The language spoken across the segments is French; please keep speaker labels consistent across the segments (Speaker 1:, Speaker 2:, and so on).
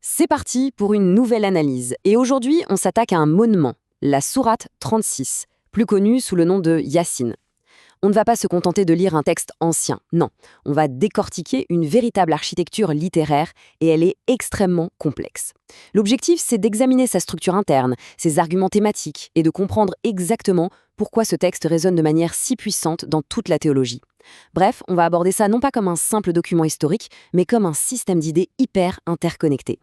Speaker 1: C'est parti pour une nouvelle analyse. Et aujourd'hui, on s'attaque à un monument, la sourate 36, plus connue sous le nom de Yassine. On ne va pas se contenter de lire un texte ancien, non. On va décortiquer une véritable architecture littéraire et elle est extrêmement complexe. L'objectif, c'est d'examiner sa structure interne, ses arguments thématiques et de comprendre exactement pourquoi ce texte résonne de manière si puissante dans toute la théologie. Bref, on va aborder ça non pas comme un simple document historique, mais comme un système d'idées hyper interconnecté.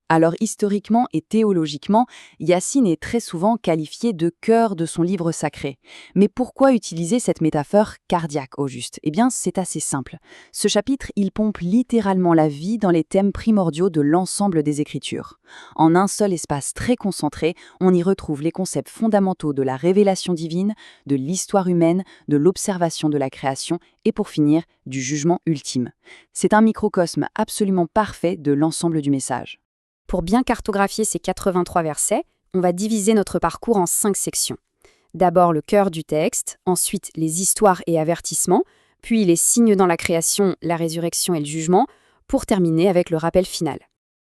Speaker 2: Alors historiquement et théologiquement, Yassine est très souvent qualifié de cœur de son livre sacré. Mais pourquoi utiliser cette métaphore cardiaque au juste? Eh bien, c'est assez simple. Ce chapitre, il pompe littéralement la vie dans les thèmes primordiaux de l'ensemble des Écritures. En un seul espace très concentré, on y retrouve les concepts fondamentaux de la révélation divine, de l'histoire humaine, de l'observation de la création et pour finir, du jugement ultime. C'est un microcosme absolument parfait de l'ensemble du message.
Speaker 3: Pour bien cartographier ces 83 versets, on va diviser notre parcours en 5 sections. D'abord le cœur du texte, ensuite les histoires et avertissements, puis les signes dans la création, la résurrection et le jugement, pour terminer avec le rappel final.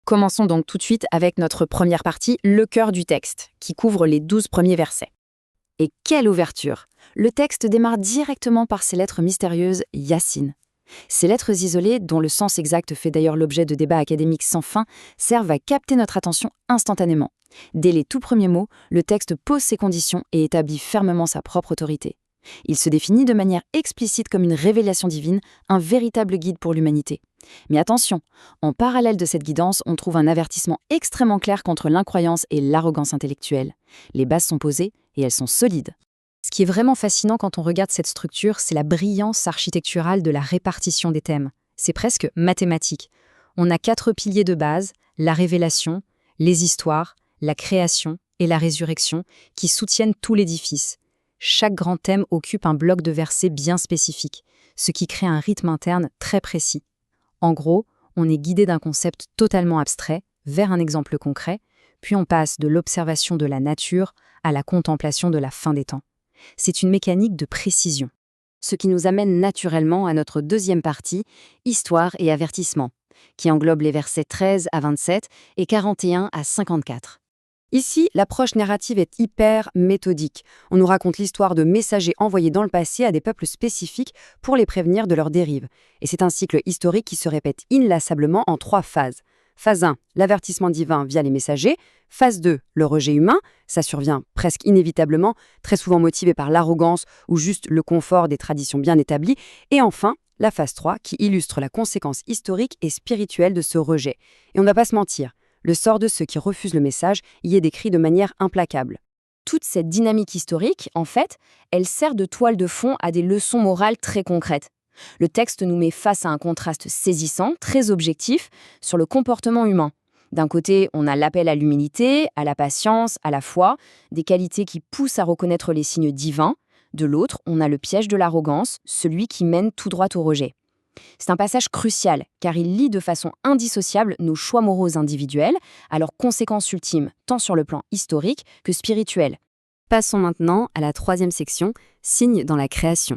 Speaker 3: Commençons donc tout de suite avec notre première partie, le cœur du texte, qui couvre les 12 premiers versets. Et quelle ouverture! Le texte démarre directement par ces lettres mystérieuses Yassine. Ces lettres isolées, dont le sens exact fait d'ailleurs l'objet de débats académiques sans fin, servent à capter notre attention instantanément. Dès les tout premiers mots, le texte pose ses conditions et établit fermement sa propre autorité. Il se définit de manière explicite comme une révélation divine, un véritable guide pour l'humanité. Mais attention, en parallèle de cette guidance, on trouve un avertissement extrêmement clair contre l'incroyance et l'arrogance intellectuelle. Les bases sont posées et elles sont solides. Ce qui est vraiment fascinant quand on regarde cette structure, c'est la brillance architecturale de la répartition des thèmes. C'est presque mathématique. On a 4 piliers de base, la révélation, les histoires, la création et la résurrection, qui soutiennent tout l'édifice. Chaque grand thème occupe un bloc de versets bien spécifique, ce qui crée un rythme interne très précis. En gros, on est guidé d'un concept totalement abstrait vers un exemple concret, puis on passe de l'observation de la nature à la contemplation de la fin des temps. C'est une mécanique de précision. Ce qui nous amène naturellement à notre deuxième partie, histoire et avertissement, qui englobe les versets 13 à 27 et 41 à 54. Ici, l'approche narrative est hyper méthodique. On nous raconte l'histoire de messagers envoyés dans le passé à des peuples spécifiques pour les prévenir de leurs dérives. Et c'est un cycle historique qui se répète inlassablement en 3 phases. Phase 1, l'avertissement divin via les messagers. Phase 2, le rejet humain. Ça survient presque inévitablement, très souvent motivé par l'arrogance ou juste le confort des traditions bien établies. Et enfin, la phase 3, qui illustre la conséquence historique et spirituelle de ce rejet. Et on ne va pas se mentir, le sort de ceux qui refusent le message y est décrit de manière implacable. Toute cette dynamique historique, en fait, elle sert de toile de fond à des leçons morales très concrètes. Le texte nous met face à un contraste saisissant, très objectif, sur le comportement humain. D'un côté, on a l'appel à l'humilité, à la patience, à la foi, des qualités qui poussent à reconnaître les signes divins. De l'autre, on a le piège de l'arrogance, celui qui mène tout droit au rejet. C'est un passage crucial, car il lie de façon indissociable nos choix moraux individuels à leurs conséquences ultimes, tant sur le plan historique que spirituel. Passons maintenant à la 3e section, signes dans la création.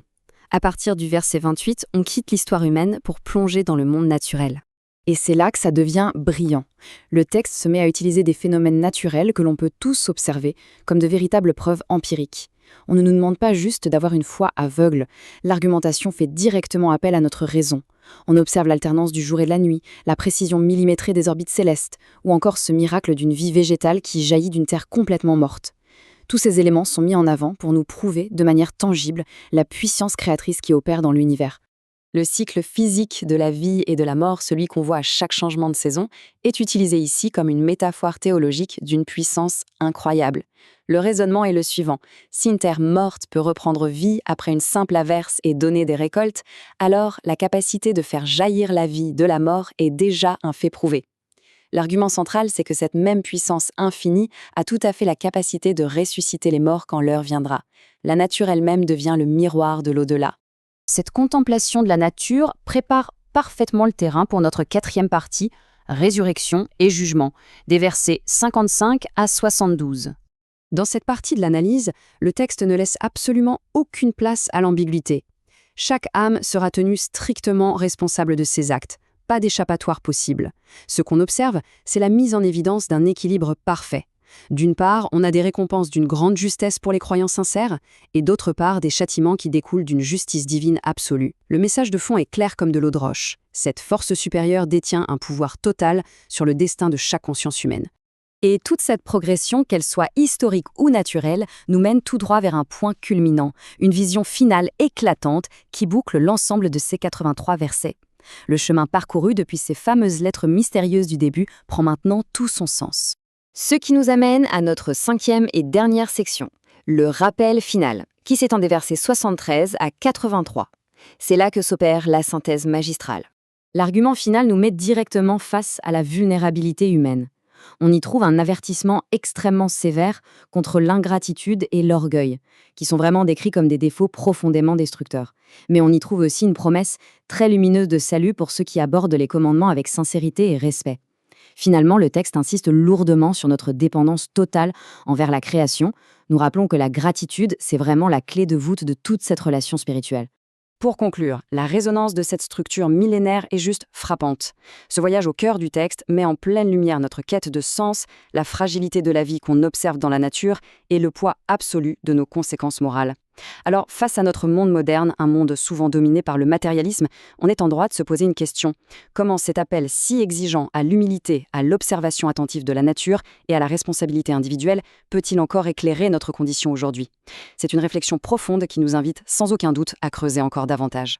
Speaker 3: À partir du verset 28, on quitte l'histoire humaine pour plonger dans le monde naturel. Et c'est là que ça devient brillant. Le texte se met à utiliser des phénomènes naturels que l'on peut tous observer comme de véritables preuves empiriques. On ne nous demande pas juste d'avoir une foi aveugle. L'argumentation fait directement appel à notre raison. On observe l'alternance du jour et de la nuit, la précision millimétrée des orbites célestes, ou encore ce miracle d'une vie végétale qui jaillit d'une terre complètement morte. Tous ces éléments sont mis en avant pour nous prouver de manière tangible la puissance créatrice qui opère dans l'univers. Le cycle physique de la vie et de la mort, celui qu'on voit à chaque changement de saison, est utilisé ici comme une métaphore théologique d'une puissance incroyable. Le raisonnement est le suivant. Si une terre morte peut reprendre vie après une simple averse et donner des récoltes, alors la capacité de faire jaillir la vie de la mort est déjà un fait prouvé. L'argument central, c'est que cette même puissance infinie a tout à fait la capacité de ressusciter les morts quand l'heure viendra. La nature elle-même devient le miroir de l'au-delà. Cette contemplation de la nature prépare parfaitement le terrain pour notre 4e partie, résurrection et jugement, des versets 55 à 72. Dans cette partie de l'analyse, le texte ne laisse absolument aucune place à l'ambiguïté. Chaque âme sera tenue strictement responsable de ses actes. pas d'échappatoire possible. Ce qu'on observe, c'est la mise en évidence d'un équilibre parfait. D'une part, on a des récompenses d'une grande justesse pour les croyants sincères, et d'autre part, des châtiments qui découlent d'une justice divine absolue. Le message de fond est clair comme de l'eau de roche. Cette force supérieure détient un pouvoir total sur le destin de chaque conscience humaine. Et toute cette progression, qu'elle soit historique ou naturelle, nous mène tout droit vers un point culminant, une vision finale éclatante qui boucle l'ensemble de ces 83 versets. Le chemin parcouru depuis ces fameuses lettres mystérieuses du début prend maintenant tout son sens.
Speaker 1: Ce qui nous amène à notre 5e et dernière section, le rappel final, qui s'étend des versets 73 à 83. C'est là que s'opère la synthèse magistrale.
Speaker 3: L'argument final nous met directement face à la vulnérabilité humaine. On y trouve un avertissement extrêmement sévère contre l'ingratitude et l'orgueil, qui sont vraiment décrits comme des défauts profondément destructeurs. Mais on y trouve aussi une promesse très lumineuse de salut pour ceux qui abordent les commandements avec sincérité et respect. Finalement, le texte insiste lourdement sur notre dépendance totale envers la création. Nous rappelons que la gratitude, c'est vraiment la clé de voûte de toute cette relation spirituelle. Pour conclure, la résonance de cette structure millénaire est juste frappante. Ce voyage au cœur du texte met en pleine lumière notre quête de sens, la fragilité de la vie qu'on observe dans la nature et le poids absolu de nos conséquences morales. Alors, face à notre monde moderne, un monde souvent dominé par le matérialisme, on est en droit de se poser une question. Comment cet appel si exigeant à l'humilité, à l'observation attentive de la nature et à la responsabilité individuelle peut-il encore éclairer notre condition aujourd'hui ? C'est une réflexion profonde qui nous invite sans aucun doute à creuser encore davantage.